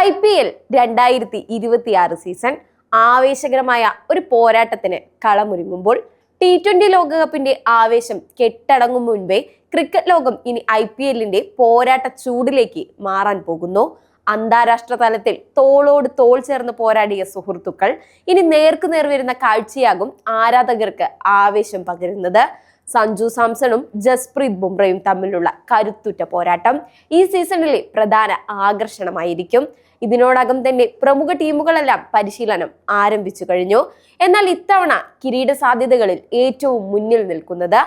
IPL 2026 season ആവേശകരമായ ഒരു പോരാട്ടത്തിന് കളമൊരുങ്ങുമ്പോൾ T20 ലോകകപ്പിന്റെ ആവേശം കെട്ടടങ്ങും മുൻപേ ക്രിക്കറ്റ് ലോകം ഇനി IPLന്റെ പോരാട്ട ചൂടിലേക്ക് മാറാൻ പോകുന്നു. അന്താരാഷ്ട്ര തലത്തിൽ തോളോട് തോൾ ചേർന്ന് പോരാടിയ സുഹൃത്തുക്കൾ ഇനി നേർക്കുനേർ വരുന്ന കാഴ്ചയാകും ആരാധകർക്ക് ആവേശം പകരുന്നത്. സഞ്ജു സാംസണും ജസ്പ്രീത് ബുംറയും തമ്മിലുള്ള കരുത്തുറ്റ പോരാട്ടം ഈ സീസണിലെ പ്രധാന ആകർഷണമായിരിക്കും. ഇതിനോടകം തന്നെ പ്രമുഖ ടീമുകളെല്ലാം പരിശീലനം ആരംഭിച്ചു കഴിഞ്ഞു. എന്നാൽ ഇത്തവണ കിരീട സാധ്യതകളിൽ ഏറ്റവും മുന്നിൽ നിൽക്കുന്നത്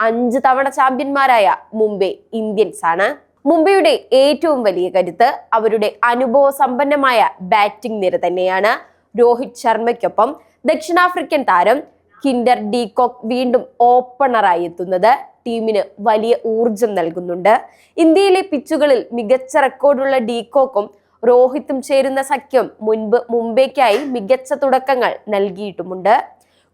5 തവണ ചാമ്പ്യന്മാരായ മുംബൈ ഇന്ത്യൻസ് ആണ്. മുംബൈയുടെ ഏറ്റവും വലിയ കരുത്ത് അവരുടെ അനുഭവ സമ്പന്നമായ ബാറ്റിംഗ് നിര തന്നെയാണ്. രോഹിത് ശർമ്മയ്ക്കൊപ്പം ദക്ഷിണാഫ്രിക്കൻ താരം കിൻഡർ ഡി കോക്ക് വീണ്ടും ഓപ്പണറായി എത്തുന്നത് ടീമിന് വലിയ ഊർജം നൽകുന്നുണ്ട്. ഇന്ത്യയിലെ പിച്ചുകളിൽ മികച്ച റെക്കോർഡുള്ള ഡി കോക്കും രോഹിത്തും ചേരുന്ന സഖ്യം മുൻപ് മുംബൈക്കായി മികച്ച തുടക്കങ്ങൾ നൽകിയിട്ടുമുണ്ട്.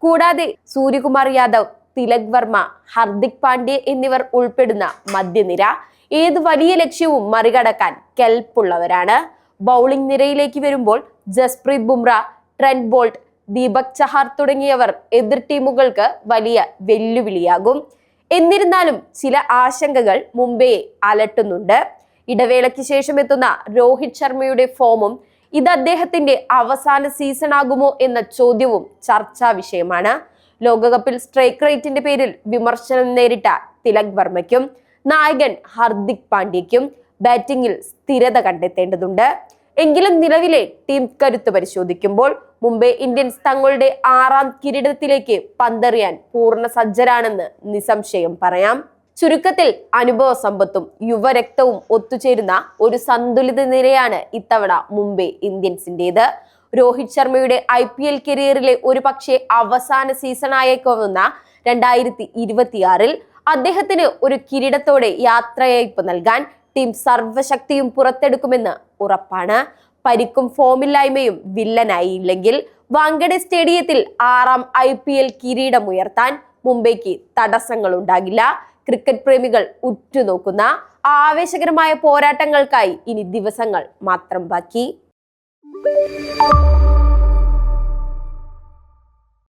കൂടാതെ സൂര്യകുമാർ യാദവ്, തിലക് വർമ്മ, ഹർദിക് പാണ്ഡ്യ എന്നിവർ ഉൾപ്പെടുന്ന മധ്യനിര ഏത് വലിയ ലക്ഷ്യവും മറികടക്കാൻ കെൽപ്പുള്ളവരാണ്. ബൗളിംഗ് നിരയിലേക്ക് വരുമ്പോൾ ജസ്പ്രീത് ബുംറ, ട്രെന്റ് ബോൾട്ട്, ദീപക് ചഹാർ തുടങ്ങിയവർ എതിർ ടീമുകൾക്ക് വലിയ വെല്ലുവിളിയാകും. എന്നിരുന്നാലും ചില ആശങ്കകൾ മുംബൈയെ അലട്ടുന്നുണ്ട്. ഇടവേളയ്ക്ക് ശേഷം എത്തുന്ന രോഹിത് ശർമ്മയുടെ ഫോമും ഇത് അദ്ദേഹത്തിന്റെ അവസാന സീസൺ ആകുമോ എന്ന ചോദ്യവും ചർച്ചാ വിഷയമാണ്. ലോകകപ്പിൽ സ്ട്രൈക്ക് റേറ്റിന്റെ പേരിൽ വിമർശനം നേരിട്ട തിലക് വർമ്മയ്ക്കും നായകൻ ഹർദിക് പാണ്ഡ്യയ്ക്കും ബാറ്റിംഗിൽ സ്ഥിരത കണ്ടെത്തേണ്ടതുണ്ട്. എങ്കിലും നിലവിലെ ടീം കരുത്ത് പരിശോധിക്കുമ്പോൾ മുംബൈ ഇന്ത്യൻസ് തങ്ങളുടെ 6ാം കിരീടത്തിലേക്ക് പന്തെറിയാൻ പൂർണ്ണ സജ്ജരാണെന്ന് നിസ്സംശയം പറയാം. ചുരുക്കത്തിൽ അനുഭവ സമ്പത്തും യുവരക്തവും ഒത്തുചേരുന്ന ഒരു സന്തുലിത നിരയാണ് ഇത്തവണ മുംബൈ ഇന്ത്യൻസിന്റേത്. രോഹിത് ശർമ്മയുടെ IPL കരിയറിലെ ഒരു പക്ഷേ അവസാന സീസൺ ആയേക്കാവുന്ന 2026 അദ്ദേഹത്തിന് ഒരു കിരീടത്തോടെ യാത്രയയപ്പ് നൽകാൻ ടീം സർവ്വശക്തിയും പുറത്തെടുക്കുമെന്ന് ഉറപ്പാണ്. പരിക്കും ഫോമില്ലായ്മയും വില്ലനായില്ലെങ്കിൽ വാങ്കഡെ സ്റ്റേഡിയത്തിൽ 6ാം IPL കിരീടമുയർത്താൻ മുംബൈക്ക് തടസ്സങ്ങളുണ്ടാകില്ല. ക്രിക്കറ്റ് പ്രേമികൾ ഉറ്റുനോക്കുന്ന ആവേശകരമായ പോരാട്ടങ്ങൾക്കായി ഇനി ദിവസങ്ങൾ മാത്രം ബാക്കി.